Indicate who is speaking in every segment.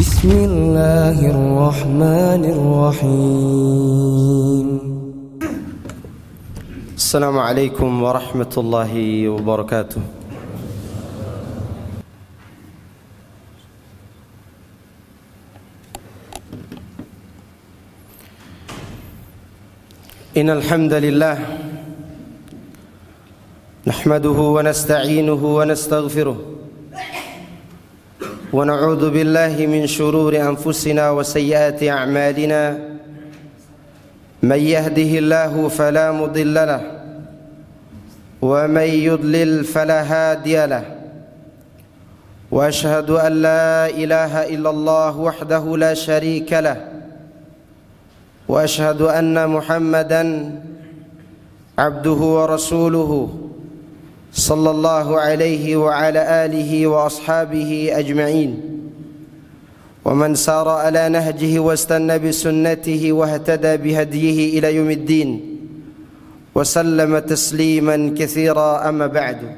Speaker 1: Bismillahirrahmanirrahim. Assalamualaikum warahmatullahi wabarakatuh. Innal hamdalillah nahmaduhu wa nasta'inuhu wa nastaghfiruh wa na'udzu billahi min shururi anfusina wa sayyiati a'malina may yahdihillahu fala mudilla lahu wa may yudlil fala hadiya lahu wa ashhadu an la ilaha illallah wahdahu la sharika lahu wa ashhadu anna Muhammadan abduhu wa rasuluhu sallallahu alaihi wa ala alihi wa ashabihi ajma'in wa man sara ala nahjihi wa istanna bi sunnatihi wa ihtada bi hadiyihi ila yaumiddin wa sallama tasliman katsira amma ba'du.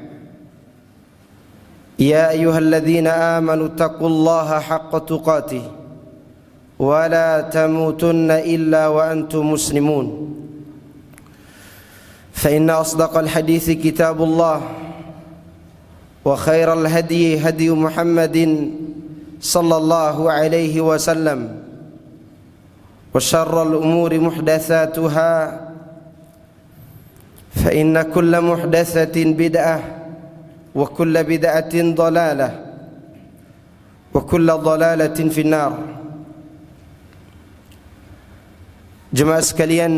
Speaker 1: Ya ayyuhalladzina amanu taqullaha haqqa tuqatih wa la tamutunna illa wa antum muslimun. فإن أصدق الحديث كتاب الله وخير الهدي هدي محمد صلى الله عليه وسلم وشر الأمور محدثاتها فإن كل محدثة بدعة وكل بدعة ضلالة وكل ضلالة في النار. Jemaah sekalian,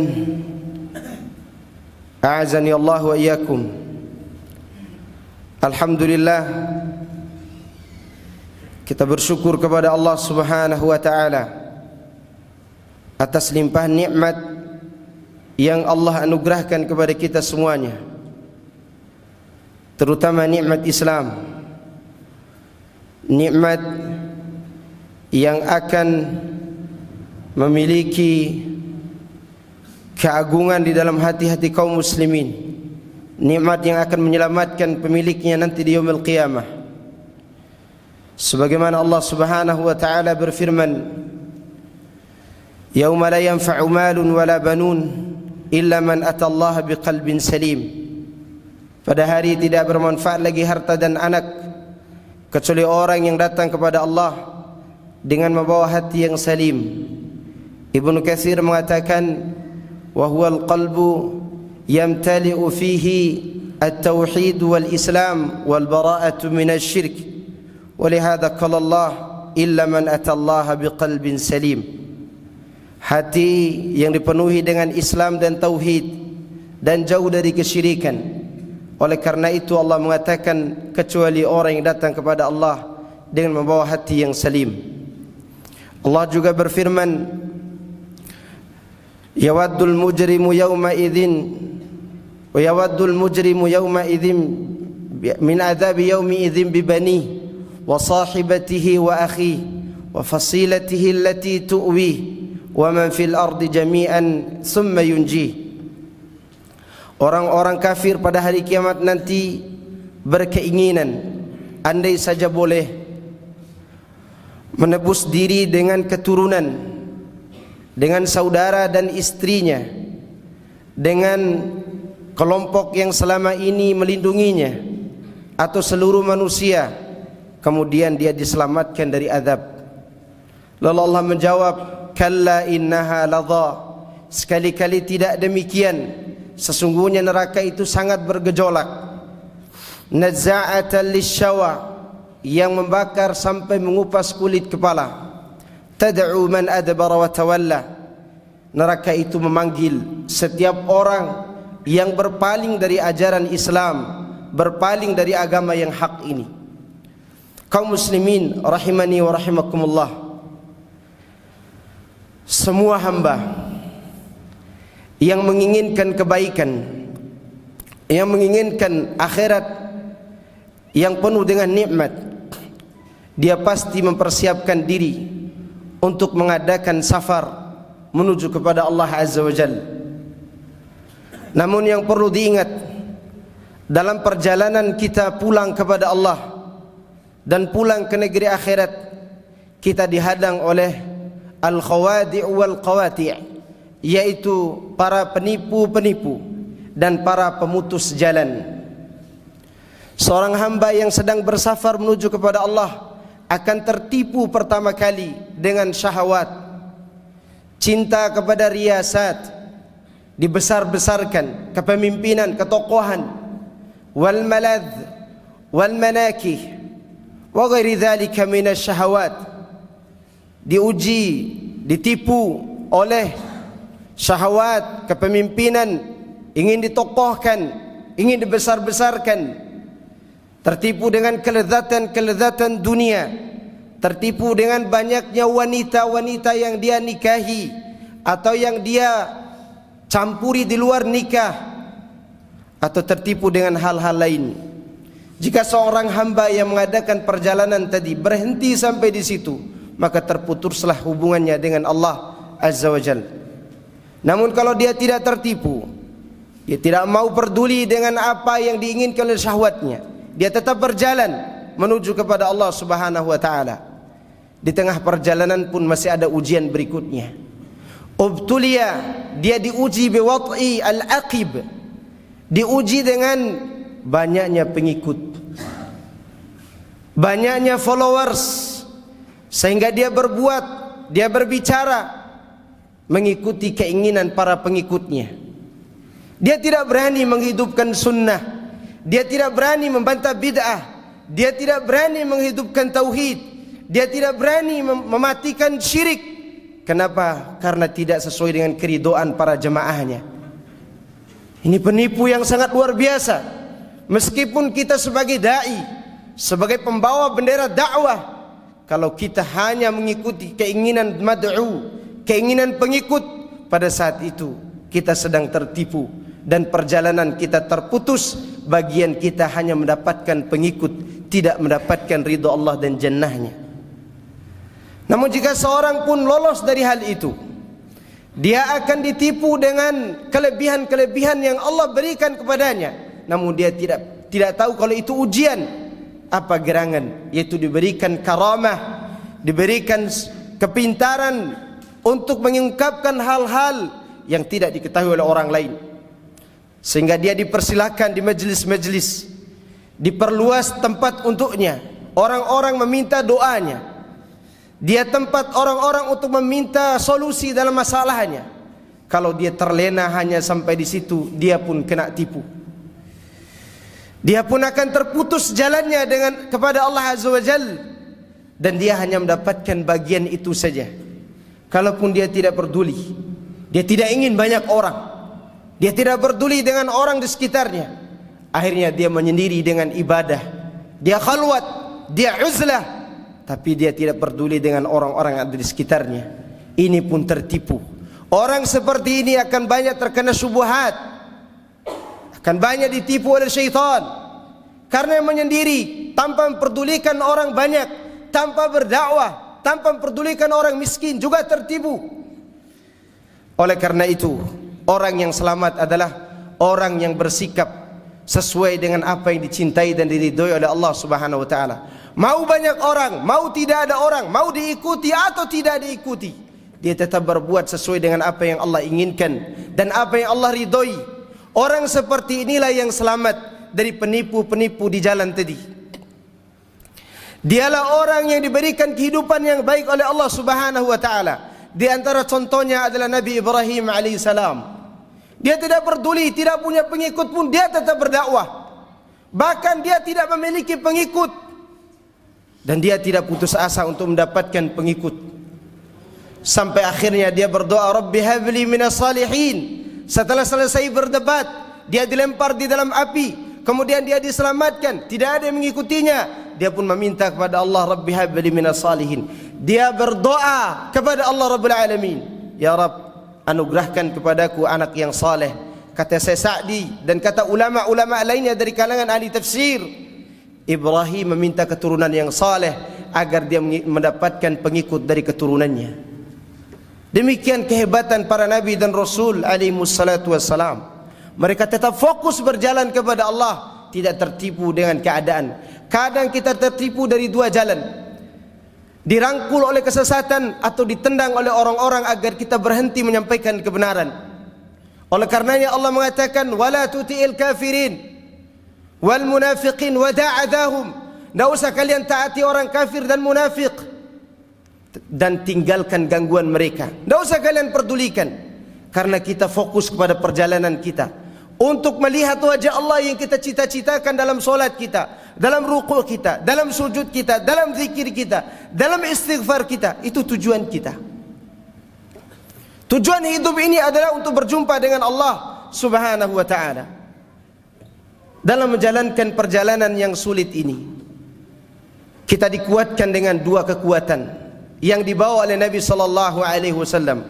Speaker 1: a'azani Allah wa iyyakum. Alhamdulillah, kita bersyukur kepada Allah Subhanahu wa taala atas limpahan nikmat yang Allah anugerahkan kepada kita semuanya, terutama nikmat Islam, nikmat yang akan memiliki keagungan di dalam hati-hati kaum muslimin, nikmat yang akan menyelamatkan pemiliknya nanti di yaumil qiyamah. Sebagaimana Allah Subhanahu wa taala berfirman, yauma la yanfa'u malun wala banun illa man atallaha biqalbin salim. Pada hari tidak bermanfaat lagi harta dan anak kecuali orang yang datang kepada Allah dengan membawa hati yang salim. Ibnu Katsir mengatakan, وهو القلب يمتلئ فيه التوحيد والإسلام والبراءة من الشرك ولهذا قال الله إلا من أتى الله بقلب سليم. Hati yang dipenuhi dengan Islam dan tauhid dan jauh dari kesyirikan. Oleh karena itu Allah mengatakan kecuali orang yang datang kepada Allah dengan membawa hati yang salim. Allah juga berfirman, yawaddul mujrimu yawma idzin wa yawaddul mujrimu yawma idzin min adzabi yawmi idzin bi bani wa sahibatihi wa akhi wa fasilatihi allati tu'wi wa man fil ardi jami'an thumma yunji. Orang-orang kafir pada hari kiamat nanti berkeinginan andai saja boleh menebus diri dengan keturunan, dengan saudara dan istrinya, dengan kelompok yang selama ini melindunginya atau seluruh manusia, kemudian dia diselamatkan dari azab. Lalu Allah menjawab, kalla innaha ladha, sekali-kali tidak demikian, sesungguhnya neraka itu sangat bergejolak, nazza'atan lisyawa, yang membakar sampai mengupas kulit kepala, tad'u man adbara wa tawalla, neraka itu memanggil setiap orang yang berpaling dari ajaran Islam, berpaling dari agama yang hak ini. Kaum muslimin rahimani wa rahimakumullah, semua hamba yang menginginkan kebaikan, yang menginginkan akhirat yang penuh dengan nikmat, dia pasti mempersiapkan diri untuk mengadakan safar menuju kepada Allah Azza wa Jalla. Namun yang perlu diingat, dalam perjalanan kita pulang kepada Allah dan pulang ke negeri akhirat, kita dihadang oleh al-khawadi' wal qawati', yaitu para penipu-penipu dan para pemutus jalan. Seorang hamba yang sedang bersafar menuju kepada Allah akan tertipu pertama kali dengan syahwat, cinta kepada riasat, dibesar-besarkan, kepemimpinan, ketokohan, wal maladh wal manakih wa ghairi dzalika minasy syahawat. Diuji, ditipu oleh syahwat, kepemimpinan, ingin ditokohkan, ingin dibesar-besarkan, tertipu dengan kelezatan-kelezatan dunia, tertipu dengan banyaknya wanita-wanita yang dia nikahi atau yang dia campuri di luar nikah, atau tertipu dengan hal-hal lain. Jika seorang hamba yang mengadakan perjalanan tadi berhenti sampai di situ, maka terputuslah hubungannya dengan Allah Azza wa Jalla. Namun kalau dia tidak tertipu, dia tidak mau peduli dengan apa yang diinginkan oleh syahwatnya, dia tetap berjalan menuju kepada Allah Subhanahu wa taala. Di tengah perjalanan pun masih ada ujian berikutnya. Ubtuliya, dia diuji biwad'i al-aqib, diuji dengan banyaknya pengikut, banyaknya followers, sehingga dia berbuat, dia berbicara mengikuti keinginan para pengikutnya. Dia tidak berani menghidupkan sunnah, dia tidak berani membantah bid'ah, dia tidak berani menghidupkan tauhid, dia tidak berani mematikan syirik. Kenapa? Karena tidak sesuai dengan keridhaan para jemaahnya. Ini penipu yang sangat luar biasa. Meskipun kita sebagai dai, sebagai pembawa bendera dakwah, kalau kita hanya mengikuti keinginan mad'u, keinginan pengikut, pada saat itu kita sedang tertipu dan perjalanan kita terputus. Bagian kita hanya mendapatkan pengikut, tidak mendapatkan ridha Allah dan jannahnya. Namun jika seorang pun lolos dari hal itu, dia akan ditipu dengan kelebihan-kelebihan yang Allah berikan kepadanya. Namun dia tidak tahu kalau itu ujian. Apa gerangan? Yaitu diberikan karamah, diberikan kepintaran untuk mengungkapkan hal-hal yang tidak diketahui oleh orang lain, sehingga dia dipersilakan di majelis-majelis, diperluas tempat untuknya, orang-orang meminta doanya, dia tempat orang-orang untuk meminta solusi dalam masalahnya. Kalau dia terlena hanya sampai di situ, dia pun kena tipu. Dia pun akan terputus jalannya kepada Allah Azza wa Jalla, dan dia hanya mendapatkan bagian itu saja. Kalaupun dia tidak peduli, dia tidak ingin banyak orang, dia tidak peduli dengan orang di sekitarnya, akhirnya dia menyendiri dengan ibadah, dia khalwat, dia uzlah, tapi dia tidak peduli dengan orang-orang yang ada di sekitarnya. Ini pun tertipu. Orang seperti ini akan banyak terkena syubhat, akan banyak ditipu oleh syaitan, karena menyendiri tanpa memperdulikan orang banyak, tanpa berdakwah, tanpa memperdulikan orang miskin, juga tertipu. Oleh karena itu, orang yang selamat adalah orang yang bersikap sesuai dengan apa yang dicintai dan diridhoi oleh Allah Subhanahu wa taala. Mau banyak orang, mau tidak ada orang, mau diikuti atau tidak diikuti, dia tetap berbuat sesuai dengan apa yang Allah inginkan dan apa yang Allah ridhoi. Orang seperti inilah yang selamat dari penipu-penipu di jalan tadi. Dialah orang yang diberikan kehidupan yang baik oleh Allah Subhanahu wa taala. Di antara contohnya adalah Nabi Ibrahim alaihissalam. Dia tidak peduli, tidak punya pengikut pun dia tetap berdakwah. Bahkan dia tidak memiliki pengikut, dan dia tidak putus asa untuk mendapatkan pengikut. Sampai akhirnya dia berdoa, Rabbi habli minas salihin. Setelah selesai berdebat, dia dilempar di dalam api, kemudian dia diselamatkan, tidak ada yang mengikutinya. Dia pun meminta kepada Allah, Rabbi habli minas salihin. Dia berdoa kepada Allah Rabbul Alamin, Ya Rabb, anugerahkan kepadaku anak yang saleh. Kata Syekh Sa'di dan kata ulama-ulama lainnya dari kalangan ahli tafsir, Ibrahim meminta keturunan yang saleh agar dia mendapatkan pengikut dari keturunannya. Demikian kehebatan para nabi dan rasul alaihissalatu wassalam. Mereka tetap fokus berjalan kepada Allah, tidak tertipu dengan keadaan. Kadang kita tertipu dari dua jalan. dirangkul oleh kesesatan atau ditendang oleh orang-orang agar kita berhenti menyampaikan kebenaran. Oleh karenanya Allah mengatakan, wala tuti'il kafirin wal munafiqin wada'adahum. Tidak usah kalian taati orang kafir dan munafik, dan tinggalkan gangguan mereka. Tidak usah kalian pedulikan, karena kita fokus kepada perjalanan kita untuk melihat wajah Allah yang kita cita-citakan dalam solat kita, dalam ruku' kita, dalam sujud kita, dalam zikir kita, dalam istighfar kita. Itu tujuan kita. Tujuan hidup ini adalah untuk berjumpa dengan Allah Subhanahu wa ta'ala. Dalam menjalankan perjalanan yang sulit ini, kita dikuatkan dengan dua kekuatan yang dibawa oleh Nabi sallallahu alaihi wasallam.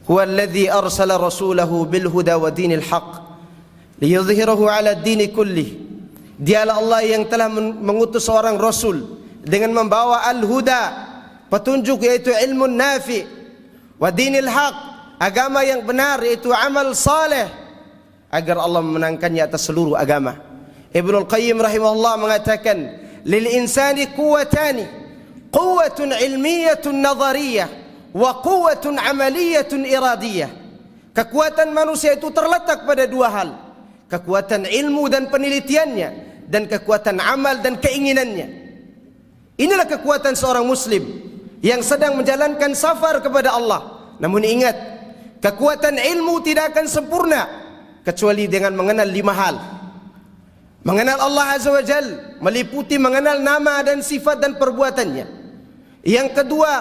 Speaker 1: Huwa alladhi arsala rasulahu bil huda wa dinil haqq liyudhhirahu 'ala ad-din kullih. Dialah Allah yang telah mengutus seorang rasul dengan membawa al-huda, petunjuk, yaitu ilmu nafi, wa dinil haqq, agama yang benar, yaitu amal saleh, agar Allah memenangkannya atas seluruh agama. Ibnu Al-Qayyim rahimahullah mengatakan, lil insani quwwatani, quwwatun ilmiyatun nadhariyah wa quwwatun amaliyatun iradiyah. Kekuatan manusia itu terletak pada dua hal: kekuatan ilmu dan penelitiannya, dan kekuatan amal dan keinginannya. Inilah kekuatan seorang muslim yang sedang menjalankan safar kepada Allah. Namun ingat, kekuatan ilmu tidak akan sempurna kecuali dengan mengenal 5 hal. Mengenal Allah Azza wa Jal meliputi mengenal nama dan sifat dan perbuatannya. Yang kedua,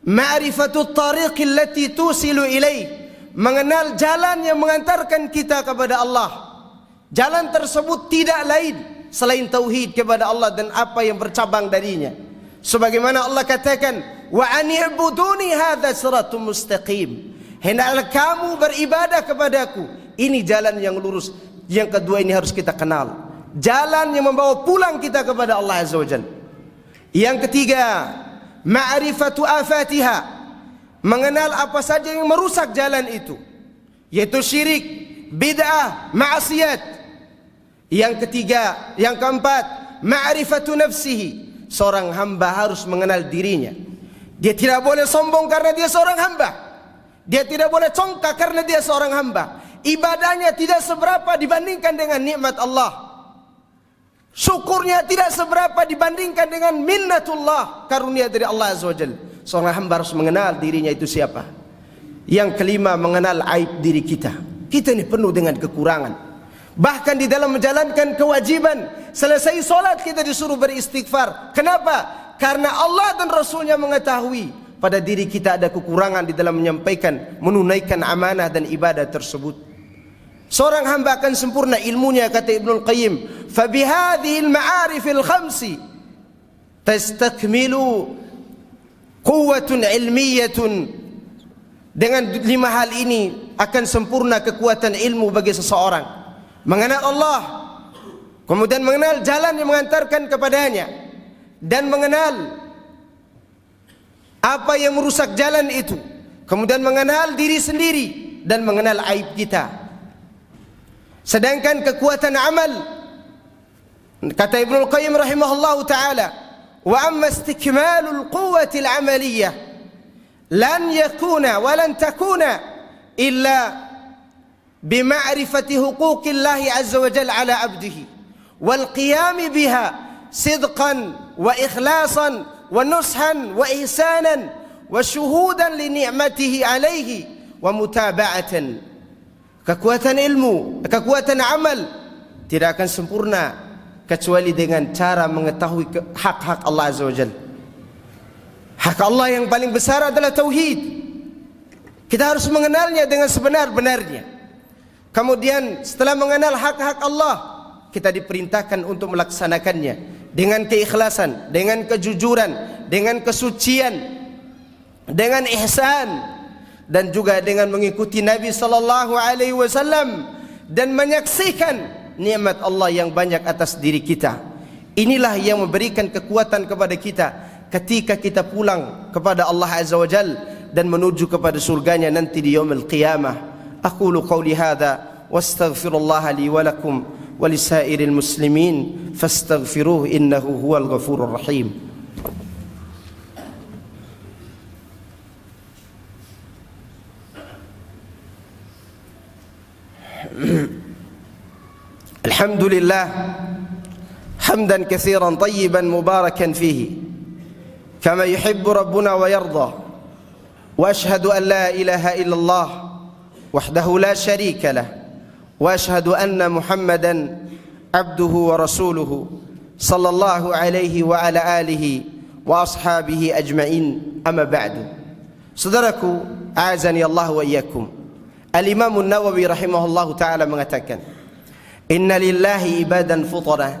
Speaker 1: ma'rifatut tariq allati tusilu ilaih, mengenal jalan yang mengantarkan kita kepada Allah. Jalan tersebut tidak lain selain tauhid kepada Allah dan apa yang bercabang darinya. Sebagaimana Allah katakan, wa an i'buduni hadza siratun mustaqim. Hendaklah kamu beribadah kepadaku, ini jalan yang lurus. Yang kedua, ini harus kita kenal, jalan yang membawa pulang kita kepada Allah Azza wa Jalla. Yang ketiga, ma'rifatu afatiha, mengenal apa saja yang merusak jalan itu, yaitu syirik, bid'ah, maksiat. Yang ketiga, yang keempat, ma'rifatu nafsihi, seorang hamba harus mengenal dirinya. Dia tidak boleh sombong karena dia seorang hamba. Dia tidak boleh congkak karena dia seorang hamba. Ibadahnya tidak seberapa dibandingkan dengan nikmat Allah. Syukurnya tidak seberapa dibandingkan dengan minnatullah, karunia dari Allah Azza wa Jalla. Seorang hamba harus mengenal dirinya itu siapa. Yang kelima, mengenal aib diri kita. Kita ini penuh dengan kekurangan. Bahkan di dalam menjalankan kewajiban, selesai solat kita disuruh beristighfar. Kenapa? Karena Allah dan Rasulnya mengetahui pada diri kita ada kekurangan di dalam menyampaikan, menunaikan amanah dan ibadah tersebut. Seorang hamba akan sempurna ilmunya, kata Ibnu Al-Qayyim, fa bihadhihi al-ma'arif al-khamsi tastakmilu quwwatun ilmiyatun. Dengan 5 hal ini akan sempurna kekuatan ilmu bagi seseorang. Mengenal Allah, kemudian mengenal jalan yang mengantarkan kepadanya, dan mengenal apa yang merusak jalan itu, kemudian mengenal diri sendiri dan mengenal aib kita. Sedangkan kekuatan amal, kata Ibnu Al-Qayyim rahimahullahu ta'ala, wa amma istikmalul quwwati al-amaliyah lan yakuna wa lan takuna illa bima'rifati huquqillahi azza wa jalla ala abdihi wal qiyam biha sidqan wa ikhlasan wa nushan wa ihsanan wa syuhudan li ni'matihi alaihi wa mutaba'atan. Kekuatan ilmu, kekuatan amal tidak akan sempurna kecuali dengan cara mengetahui hak-hak Allah Azza wa Jalla. Hak Allah yang paling besar adalah tauhid. Kita harus mengenalnya dengan sebenar-benarnya. Kemudian setelah mengenal hak-hak Allah, kita diperintahkan untuk melaksanakannya dengan keikhlasan, dengan kejujuran, dengan kesucian, dengan ihsan, dan juga dengan mengikuti Nabi sallallahu alaihi wasallam dan menyaksikan nikmat Allah yang banyak atas diri kita. Inilah yang memberikan kekuatan kepada kita ketika kita pulang kepada Allah Azza wa Jalla dan menuju kepada surganya nanti di yaumil qiyamah. Aqulu qawli hadza wastaghfirullah li wa lakum wa lisairil muslimin fastaghfiruhu innahu huwal ghafurur rahim. الحمد لله حمدا كثيرا طيبا مباركا فيه كما يحب ربنا ويرضى وأشهد أن لا إله إلا الله وحده لا شريك له وأشهد أن محمدا عبده ورسوله صلى الله عليه وعلى آله وأصحابه أجمعين أما بعد. Saudaraku, a'azani Allah wa iyyakum. Al-Imam An-Nawawi rahimahullahu ta'ala mengatakan, inna lillahi ibadan futana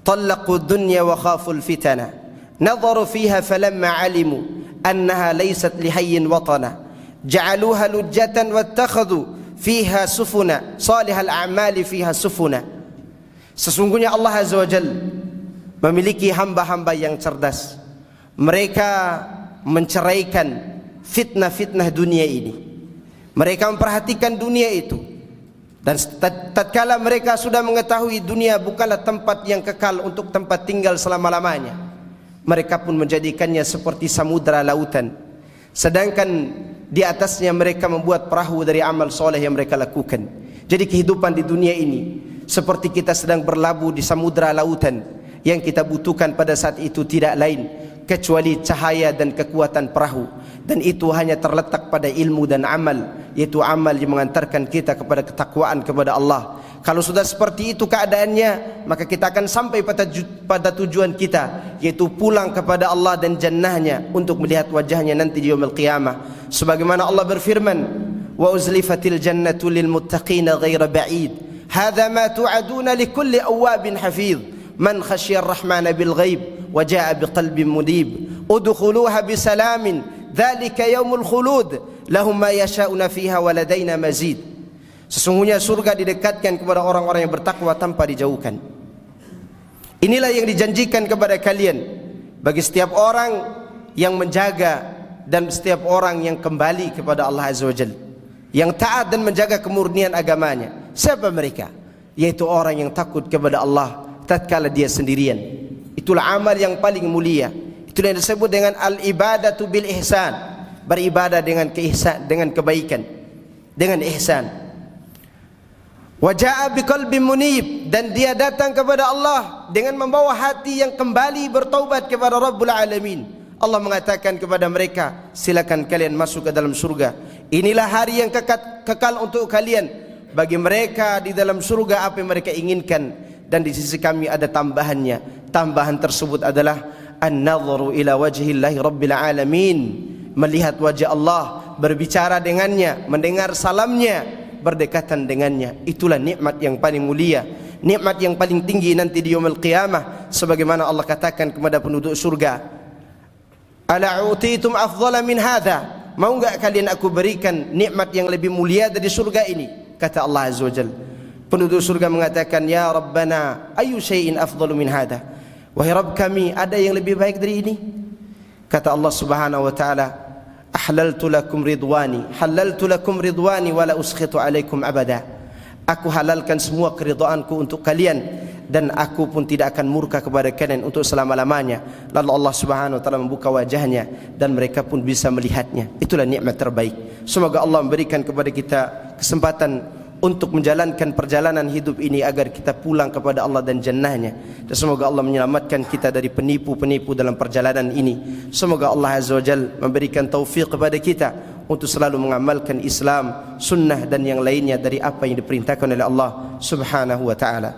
Speaker 1: talaqu dunya wa khaful fitana nadharu fiha falamma alimu annaha laysat lihayyin watana ja'aluha lujjatan wattakhadhu fiha sufuna salihal a'mali fiha sufuna. Sesungguhnya Allah Azza wa Jalla memiliki hamba-hamba yang cerdas. Mereka menceraikan fitnah-fitnah dunia ini. Mereka memperhatikan dunia itu. Dan tatkala mereka sudah mengetahui dunia bukanlah tempat yang kekal untuk tempat tinggal selama-lamanya, mereka pun menjadikannya seperti samudra lautan. Sedangkan di atasnya mereka membuat perahu dari amal soleh yang mereka lakukan. Jadi kehidupan di dunia ini seperti kita sedang berlabuh di samudra lautan. Yang kita butuhkan pada saat itu tidak lain kecuali cahaya dan kekuatan perahu, dan itu hanya terletak pada ilmu dan amal, yaitu amal yang mengantarkan kita kepada ketakwaan kepada Allah. Kalau sudah seperti itu keadaannya, maka kita akan sampai pada tujuan kita, yaitu pulang kepada Allah dan jannahnya untuk melihat wajahnya nanti di yaumil qiyamah. Sebagaimana Allah berfirman, wa uzlifatil jannatu lil muttaqina ghaira ba'id hadza ma tu'aduna likulli awwabin hafiz man khasyiyar rahmana bil ghaib wa jaa biqalbin munib udkhuluha bisalamin dzalika yaumul khulud lahum ma yasha'una fiha wa ladaina mazid. Sesungguhnya surga didekatkan kepada orang-orang yang bertakwa tanpa dijauhkan. Inilah yang dijanjikan kepada kalian bagi setiap orang yang menjaga dan setiap orang yang kembali kepada Allah Azza wa Jalla, yang taat dan menjaga kemurnian agamanya. Siapa mereka? Yaitu orang yang takut kepada Allah tatkala dia sendirian. Itulah amal yang paling mulia. Itulah yang disebut dengan al-ibadatu bil ihsan, beribadah dengan dengan kebaikan, dengan ihsan. Wa jaa biqalbin munib, dan dia datang kepada Allah dengan membawa hati yang kembali bertaubat kepada Rabbul Alamin. Allah mengatakan kepada mereka, silakan kalian masuk ke dalam surga. Inilah hari yang kekal untuk kalian. Bagi mereka di dalam surga apa yang mereka inginkan, dan di sisi kami ada tambahannya. Tambahan tersebut adalah an-nadharu ila wajhillahi rabbil alamin, melihat wajah Allah, berbicara dengannya, mendengar salamnya, berdekatan dengannya. Itulah nikmat yang paling mulia, nikmat yang paling tinggi nanti di yaumil qiyamah. Sebagaimana Allah katakan kepada penduduk surga, ala utitum afdhala min hadha, mau enggak kalian aku berikan nikmat yang lebih mulia dari surga ini? Kata Allah Azza wa Jalla. Penduduk surga mengatakan, ya Rabbana ayu syai'in afdalu min hadha, wahai Rabb kami, ada yang lebih baik dari ini? Kata Allah Subhanahu wa taala, ahlaltu lakum ridwani wa la uskhitu alaikum abada. Aku halalkan semua keridhaanku untuk kalian, dan aku pun tidak akan murka kepada kalian untuk selama-lamanya. Lalu Allah Subhanahu wa taala membuka wajahnya dan mereka pun bisa melihatnya. Itulah nikmat terbaik. Semoga Allah memberikan kepada kita kesempatan untuk menjalankan perjalanan hidup ini agar kita pulang kepada Allah dan jannahnya. Dan semoga Allah menyelamatkan kita dari penipu-penipu dalam perjalanan ini. Semoga Allah Azza wa Jalla memberikan taufik kepada kita untuk selalu mengamalkan Islam, sunnah dan yang lainnya dari apa yang diperintahkan oleh Allah Subhanahu wa ta'ala.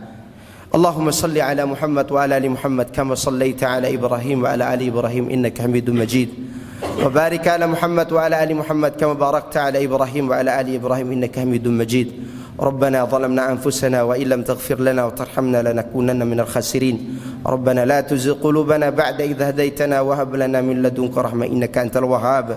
Speaker 1: Allahumma salli ala Muhammad wa ala ali Muhammad kama sallaita ala Ibrahim wa ala ali Ibrahim innaka Hamidum Majid. وبارك على محمد وعلى آل محمد كما باركت على إبراهيم وعلى آل إبراهيم إنك حميد مجيد. ربنا ظلمنا أنفسنا وإن لم تغفر لنا وترحمنا لنكونن من الخاسرين. ربنا لا تزغ قلوبنا بعد إذ هديتنا وهب لنا من لدنك رحمة إنك أنت الوهاب.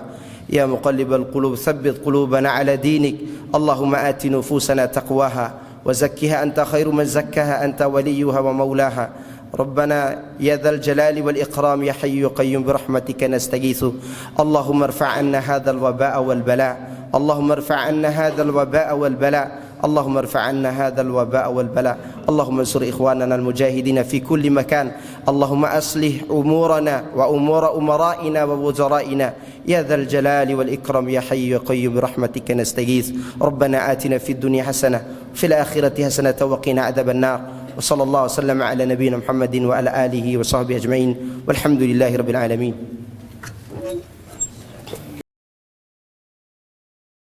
Speaker 1: يا مقلب القلوب ثبت قلوبنا على دينك. اللهم آت نفوسنا تقواها وزكها أنت خير من زكاها أنت وليها ومولاها. ربنا يا ذا الجلال والإكرام يا حي يا قيوم برحمتك نستغيث. اللهم ارفع عنا هذا الوباء والبلاء. اللهم ارفع عنا هذا الوباء والبلاء. اللهم ارفع عنا هذا الوباء والبلاء. اللهم انصر إخواننا المجاهدين في كل مكان. اللهم أصلح أمورنا وأمور أمرائنا ووزرائنا يا ذا الجلال والإكرام يا حي يا قيوم برحمتك نستغيث. ربنا آتنا في الدنيا حسنة وفي الآخرة حسنة وقنا عذاب النار. Wa sallallahu wasallam ala nabiyyina Muhammadin wa ala alihi wa sahbihi ajma'in. Walhamdulillahi rabbil alamin.